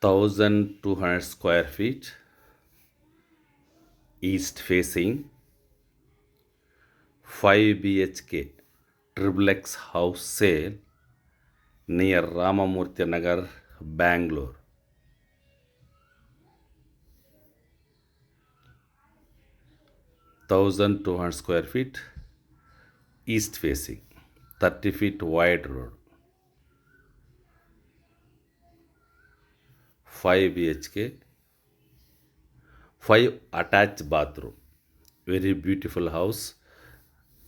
1200 square feet, east facing, 5 BHK triplex house sale near Ramamurthy Nagar, Bangalore. 1200 square feet, east facing, 30 feet wide road, 5 BHK, 5 attached bathroom, very beautiful house,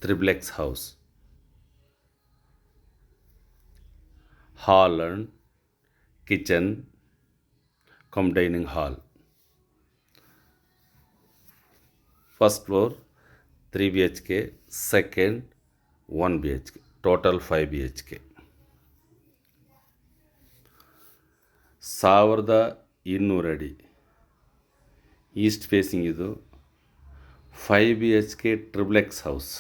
triplex house, hall and kitchen cum dining hall. First floor 3 BHK, second 1 BHK, total 5 BHK. 1200 ಅಡಿ East facing ಇದು 5 BHK triplex house.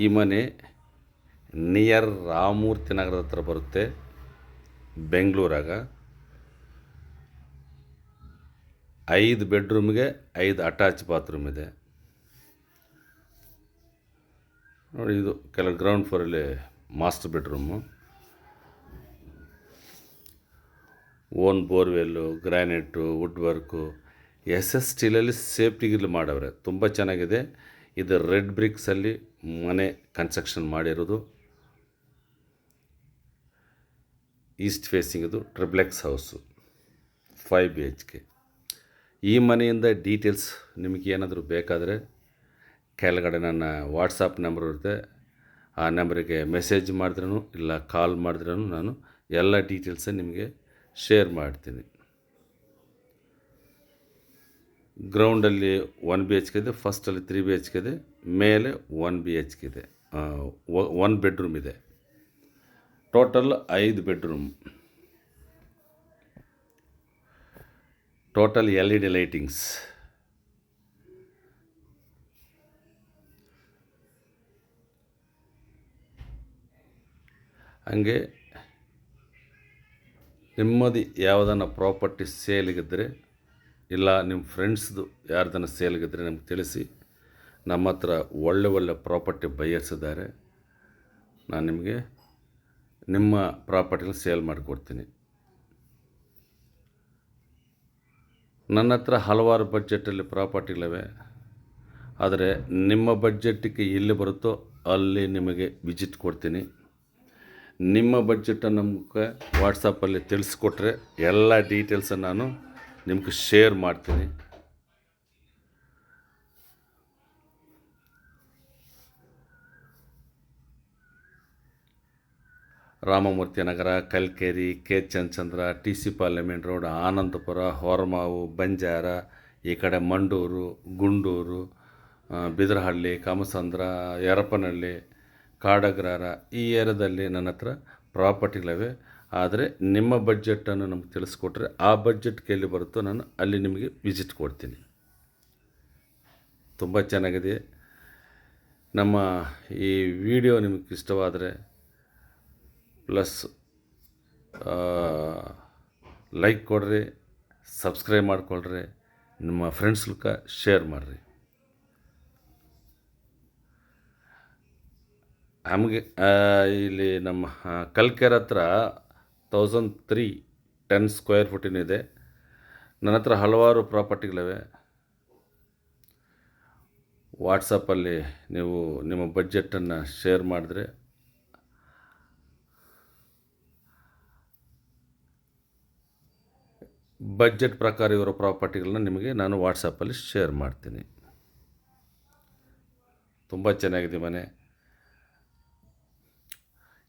ಈ ಮನೆ near Ramamurthy ನಗರದ ಹತ್ರ ಬರುತ್ತೆ, ಬೆಂಗಳೂರಾಗ. 5 ಬೆಡ್ರೂಮ್ಗೆ 5 attach bathroom ಇದೆ ನೋಡಿ. ಇದು ಕೆಲವು ಗ್ರೌಂಡ್ ಫ್ಲೋರಲ್ಲಿ master bedroom, own borewell, granite, wood work, SS ಸ್ಟೀಲಲ್ಲಿ ಸೇಫ್ಟಿಗಿರ್ಲಿ ಮಾಡವ್ರೆ, ತುಂಬ ಚೆನ್ನಾಗಿದೆ. ಇದು ರೆಡ್ ಬ್ರಿಕ್ಸಲ್ಲಿ ಮನೆ ಕನ್ಸ್ಟ್ರಕ್ಷನ್ ಮಾಡಿರೋದು. ಈಸ್ಟ್ ಫೇಸಿಂಗ್ ಇದು ಟ್ರಿಪ್ಲೆಕ್ಸ್ ಹೌಸು, 5 BHK. ಈ ಮನೆಯಿಂದ ಡೀಟೇಲ್ಸ್ ನಿಮಗೆ ಏನಾದರೂ ಬೇಕಾದರೆ ಕೆಳಗಡೆ ನನ್ನ ವಾಟ್ಸಪ್ ನಂಬರ್ ಇರುತ್ತೆ, ಆ ನಂಬರಿಗೆ ಮೆಸೇಜ್ ಮಾಡಿದ್ರೂ ಇಲ್ಲ ಕಾಲ್ ಮಾಡಿದ್ರೂ ನಾನು ಎಲ್ಲ ಡೀಟೇಲ್ಸ ನಿಮಗೆ ಶೇರ್ ಮಾಡ್ತೀನಿ. ಗ್ರೌಂಡಲ್ಲಿ 1 BHK ಇದೆ, ಫಸ್ಟಲ್ಲಿ 3 BHK ಇದೆ, ಮೇಲೆ 1 BHK ಇದೆ, 1 ಬೆಡ್ರೂಮ್ ಇದೆ. Total 5 bedroom, total LED lightings. ಹಂಗೆ ನಿಮ್ಮದು ಯಾವುದನ್ನ ಪ್ರಾಪರ್ಟಿ ಸೇಲಿಗಿದ್ದರೆ ಇಲ್ಲ ನಿಮ್ಮ ಫ್ರೆಂಡ್ಸ್ದು ಯಾರ್ದನ್ನ ಸೇಲ್ಗಿದ್ರೆ ನಮ್ಗೆ ತಿಳಿಸಿ. ನಮ್ಮ ಹತ್ರ ಒಳ್ಳೆ ಪ್ರಾಪರ್ಟಿ ಬೈಯರ್ಸ್ ಇದ್ದಾರೆ, ನಾನು ನಿಮಗೆ ನಿಮ್ಮ ಪ್ರಾಪರ್ಟಿನ ಸೇಲ್ ಮಾಡಿಕೊಡ್ತೀನಿ. ನನ್ನ ಹತ್ರ ಹಲವಾರು ಬಡ್ಜೆಟಲ್ಲಿ ಪ್ರಾಪರ್ಟಿಗಳಿವೆ, ಆದರೆ ನಿಮ್ಮ ಬಡ್ಜೆಟ್ಟಿಗೆ ಎಲ್ಲಿ ಬರುತ್ತೋ ಅಲ್ಲಿ ನಿಮಗೆ ವಿಸಿಟ್ ಕೊಡ್ತೀನಿ. ನಿಮ್ಮ ಬಡ್ಜೆಟನ್ನು ನಮಗೆ ವಾಟ್ಸಪ್ಪಲ್ಲಿ ತಿಳಿಸ್ಕೊಟ್ರೆ ಎಲ್ಲ ಡೀಟೇಲ್ಸನ್ನು ನಾನು ನಿಮ್ಗೆ ಶೇರ್ ಮಾಡ್ತೀನಿ. ರಾಮಮೂರ್ತಿ ನಗರ, ಕಲ್ಕೇರಿ, ಕೆ ಚಂದ್ರ, TC parliament road, Anandapura, Horamavu, Banjara, ಈ ಕಡೆ ಮಂಡೂರು, ಗುಂಡೂರು, ಬಿದರಹಳ್ಳಿ, ಕಾಮಸಂದ್ರ, ಯರಪನಹಳ್ಳಿ, ಕಾಡಗ್ರಾರ, ಈ ಏರಿಯಾದಲ್ಲಿ ನನ್ನ ಹತ್ರ ಪ್ರಾಪರ್ಟಿಗಳಿವೆ. ಆದರೆ ನಿಮ್ಮ ಬಡ್ಜೆಟನ್ನು ನಮ್ಗೆ ತಿಳಿಸ್ಕೊಟ್ರೆ ಆ ಬಡ್ಜೆಟ್ಗೆ ಎಲ್ಲಿ ಬರುತ್ತೋ ನಾನು ಅಲ್ಲಿ ನಿಮಗೆ ವಿಸಿಟ್ ಕೊಡ್ತೀನಿ. ತುಂಬ ಚೆನ್ನಾಗಿದೆ. ನಮ್ಮ ಈ ವಿಡಿಯೋ ನಿಮಗೆ ಇಷ್ಟವಾದರೆ ಪ್ಲಸ್ ಲೈಕ್ ಕೊಡ್ರಿ, ಸಬ್ಸ್ಕ್ರೈಬ್ ಮಾಡಿಕೊಳ್ರಿ, ನಿಮ್ಮ ಫ್ರೆಂಡ್ಸ್ಗೆ ಶೇರ್ ಮಾಡಿರಿ. ನಮಗೆ ಇಲ್ಲಿ ನಮ್ಮ ಕಲ್ಕೆರೆ ಹತ್ರ 1310 ಸ್ಕ್ವೇರ್ ಫುಟಿನಿದೆ. ನನ್ನ ಹತ್ರ ಹಲವಾರು ಪ್ರಾಪರ್ಟಿಗಳಿವೆ. ವಾಟ್ಸಪ್ಪಲ್ಲಿ ನೀವು ನಿಮ್ಮ ಬಡ್ಜೆಟನ್ನು ಶೇರ್ ಮಾಡಿದ್ರೆ ಬಡ್ಜೆಟ್ ಪ್ರಕಾರ ಇರೋ ಪ್ರಾಪರ್ಟಿಗಳನ್ನ ನಿಮಗೆ ನಾನು ವಾಟ್ಸಪ್ಪಲ್ಲಿ ಶೇರ್ ಮಾಡ್ತೀನಿ. ತುಂಬ ಚೆನ್ನಾಗಿದೆ ಮನೆ.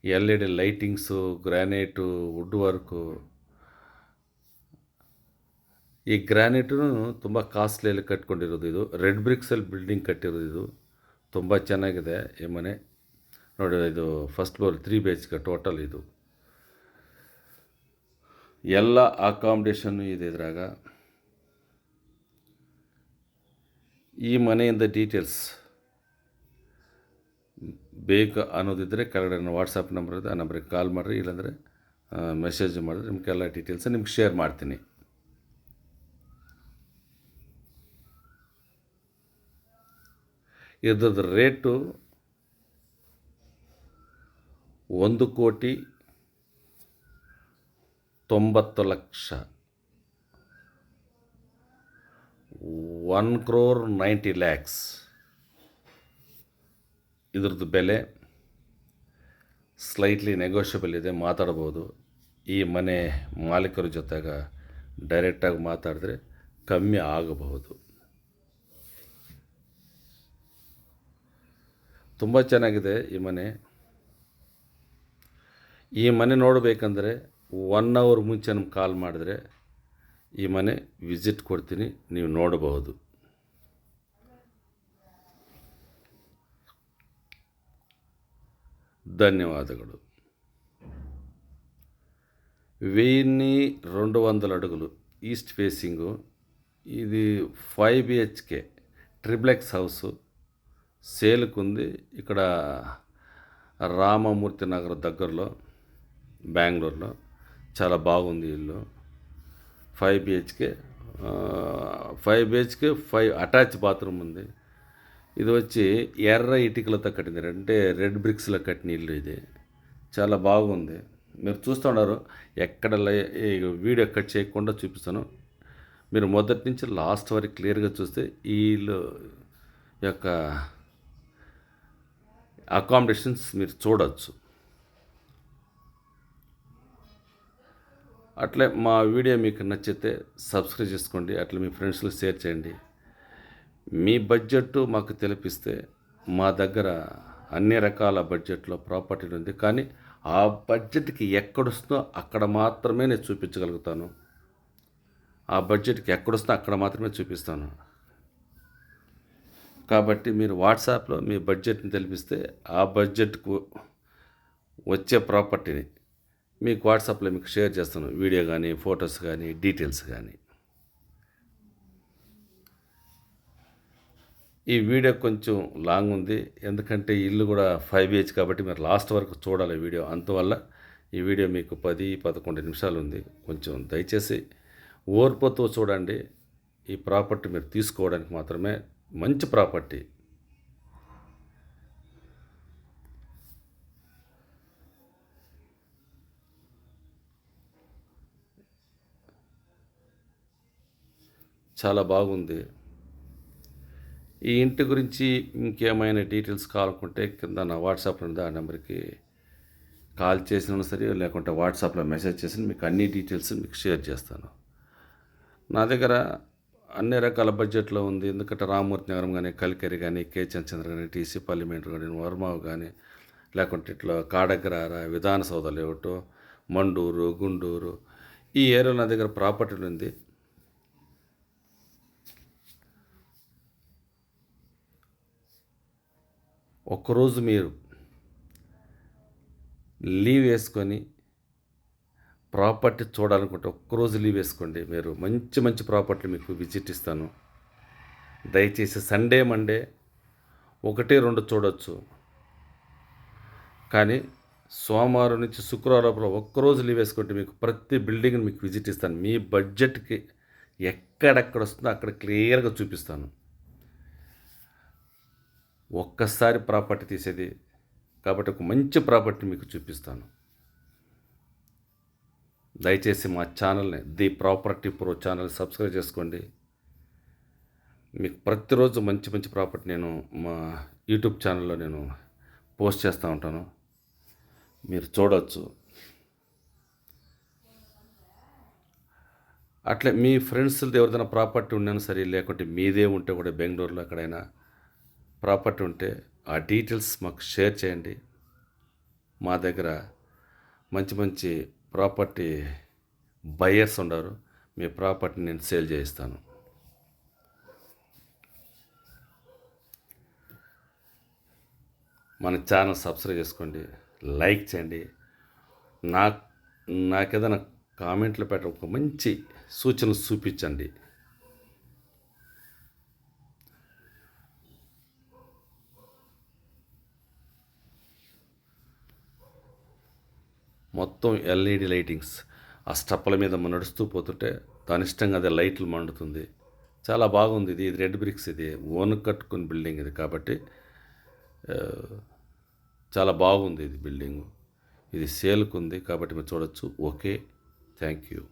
LED lightings, granite, wood work. ಈ ಗ್ರಾನೈಟು ತುಂಬ ಕಾಸ್ಟ್ಲಿಯಲ್ಲಿ ಕಟ್ಕೊಂಡಿರೋದು. ಇದು ರೆಡ್ ಬ್ರಿಕ್ಸಲ್ಲಿ ಬಿಲ್ಡಿಂಗ್ ಕಟ್ಟಿರೋದು. ಇದು ತುಂಬ ಚೆನ್ನಾಗಿದೆ ಈ ಮನೆ ನೋಡಿ. ಇದು ಫಸ್ಟ್ ಫ್ಲೋರ್ 3 BHK ಟೋಟಲ್. ಇದು ಎಲ್ಲ ಅಕಾಮಿಡೇಷನ್ನು ಇದೆ ಇದ್ರಾಗ. ಈ ಮನೆಯಿಂದ ಡೀಟೇಲ್ಸ್ ಬೇಕು ಅನ್ನೋದಿದ್ದರೆ ಕೆಳಗಡೆ ವಾಟ್ಸಪ್ ನಂಬರ್ ಇದೆ, ಆ ನಂಬರಿಗೆ ಕಾಲ್ ಮಾಡಿರಿ. ಇಲ್ಲಾಂದರೆ ಮೆಸೇಜ್ ಮಾಡಿದ್ರೆ ನಿಮ್ಗೆಲ್ಲ ಡೀಟೇಲ್ಸ್ ನಿಮ್ಗೆ ಶೇರ್ ಮಾಡ್ತೀನಿ. ಇದ್ರದ್ದು ರೇಟು 1,90,00,000, 1,90,00,000 ಇದ್ರದ್ದು ಬೆಲೆ. ಸ್ಲೈಟ್ಲಿ ನೆಗೋಷಿಯಬಲ್ ಇದೆ, ಮಾತಾಡ್ಬೋದು. ಈ ಮನೆ ಮಾಲೀಕರ ಜೊತೆಗೆ ಡೈರೆಕ್ಟಾಗಿ ಮಾತಾಡಿದ್ರೆ ಕಮ್ಮಿ ಆಗಬಹುದು. ತುಂಬ ಚೆನ್ನಾಗಿದೆ ಈ ಮನೆ. ಈ ಮನೆ ನೋಡಬೇಕಂದ್ರೆ 1 ಅವರ್ ಮುಂಚೆ ನಮ್ಗೆ ಕಾಲ್ ಮಾಡಿದ್ರೆ ಈ ಮನೆ ವಿಸಿಟ್ ಕೊಡ್ತೀನಿ, ನೀವು ನೋಡಬಹುದು. ధన్యవాదాలు. 1200 అడుగులు ఈస్ట్ ఫేసింగు. ఇది 5 BHK ట్రిప్లెక్స్ హౌసు సేల్కు ఉంది. ఇక్కడ రామమూర్తి నగర్ దగ్గరలో, బెంగళూరులో. చాలా బాగుంది ఇల్లు. 5 BHK, 5 అటాచ్ బాత్రూమ్ ఉంది. ఇది వచ్చి ఎర్ర ఇటుకలతో కట్టింది, అంటే రెడ్ బ్రిక్స్లో కట్టిన ఇల్లు ఇది. చాలా బాగుంది. మీరు చూస్తున్నారు. ఎక్కడ వీడియో కట్ చేయకుండా చూపిస్తాను. మీరు మొదటి నుంచి లాస్ట్ వరకు క్లియర్గా చూస్తే ఈ ఇల్లు యొక్క అకామిడేషన్స్ మీరు చూడవచ్చు. అట్లే మా వీడియో మీకు నచ్చితే సబ్స్క్రైబ్ చేసుకోండి. అట్లా మీ ఫ్రెండ్స్కి షేర్ చేయండి. మీ బడ్జెట్ మాకు తెలిపిస్తే మా దగ్గర అన్ని రకాల బడ్జెట్లో ప్రాపర్టీ ఉంది. కానీ ఆ బడ్జెట్కి ఎక్కడొస్తుందో అక్కడ మాత్రమే నేను చూపించగలుగుతాను. ఆ బడ్జెట్కి ఎక్కడొస్తుందో అక్కడ మాత్రమే చూపిస్తాను. కాబట్టి మీరు వాట్సాప్లో మీ బడ్జెట్ని తెలిపిస్తే ఆ బడ్జెట్కు వచ్చే ప్రాపర్టీని మీకు వాట్సాప్లో మీకు షేర్ చేస్తాను. వీడియో కానీ, ఫొటోస్ కానీ, డీటెయిల్స్ కానీ. ఈ వీడియో కొంచెం లాంగ్ ఉంది, ఎందుకంటే ఇల్లు కూడా 5 BH కాబట్టి మీరు లాస్ట్ వరకు చూడాలి వీడియో. అందువల్ల ఈ వీడియో మీకు 10-11 నిమిషాలు ఉంది. కొంచెం దయచేసి ఓర్పుతో చూడండి. ఈ ప్రాపర్టీ మీరు తీసుకోవడానికి మాత్రమే మంచి ప్రాపర్టీ. చాలా బాగుంది. ఈ ఇంటి గురించి ఇంకేమైనా డీటెయిల్స్ కావాలనుకుంటే కింద నా వాట్సాప్ ఉంది, ఆ నెంబర్కి కాల్ చేసినా సరే, లేకుంటే వాట్సాప్లో మెసేజ్ చేసి మీకు అన్ని డీటెయిల్స్ మీకు షేర్ చేస్తాను. నా దగ్గర అన్ని రకాల బడ్జెట్లో ఉంది. ఎందుకంటే రామమూర్తి నగరం కానీ, కలికెరి కానీ, కే చంద్ర కానీ, టీసీ పార్లమెంట్ కానీ, వర్మావు కానీ, లేకుంటే ఇట్లా కాడగ్రార, విధాన సౌధ లేఅవుట్, మండూరు, గుండూరు, ఈ ఏరియాలో నా దగ్గర ప్రాపర్టీ ఉంది. ఒక్కరోజు మీరు లీవ్ వేసుకొని ప్రాపర్టీ చూడాలనుకుంటే ఒక్కరోజు లీవ్ వేసుకోండి. మీరు మంచి మంచి ప్రాపర్టీ మీకు విజిట్ ఇస్తాను. దయచేసి సండే, మండే 1-2 చూడవచ్చు. కానీ సోమవారం నుంచి శుక్రవారం లోపల ఒక్కరోజు లీవ్ వేసుకుంటే మీకు ప్రతి బిల్డింగ్ని మీకు విజిట్ ఇస్తాను. మీ బడ్జెట్కి ఎక్కడెక్కడ వస్తుందో అక్కడ క్లియర్గా చూపిస్తాను. ఒక్కసారి ప్రాపర్టీ తీసేది కాబట్టి ఒక మంచి ప్రాపర్టీ మీకు చూపిస్తాను. దయచేసి మా ఛానల్ని the property pro channel subscribe చేసుకోండి. మీకు ప్రతిరోజు మంచి మంచి ప్రాపర్టీ నేను మా యూట్యూబ్ ఛానల్లో నేను పోస్ట్ చేస్తూ ఉంటాను, మీరు చూడవచ్చు. అట్లే మీ ఫ్రెండ్స్ది ఎవరిదైనా ప్రాపర్టీ ఉన్నాను సరే, లేకుంటే మీదే ఉంటే కూడా బెంగళూరులో ఎక్కడైనా ప్రాపర్టీ ఉంటే ఆ డీటెయిల్స్ మాకు షేర్ చేయండి. మా దగ్గర మంచి మంచి ప్రాపర్టీ బయర్స్ ఉన్నారు. మీ ప్రాపర్టీని నేను సేల్ చేయిస్తాను. మన ఛానల్ సబ్స్క్రైబ్ చేసుకోండి, లైక్ చేయండి. నాకేదైనా కామెంట్లు పెట్ట ఒక మంచి సూచనలు చూపించండి. మొత్తం ఎల్ఈడి లైటింగ్స్. ఆ స్టెప్పుల మీద మనం నడుస్తూ పోతుంటే దాని ఇష్టంగా అదే లైట్లు మండుతుంది. చాలా బాగుంది ఇది. ఇది రెడ్ బ్రిక్స్, ఇది ఓన్ కట్టుకున్న బిల్డింగ్ ఇది కాబట్టి ఆ, చాలా బాగుంది ఇది బిల్డింగు. ఇది సేల్కుంది కాబట్టి మీరు చూడొచ్చు. Okay, thank you.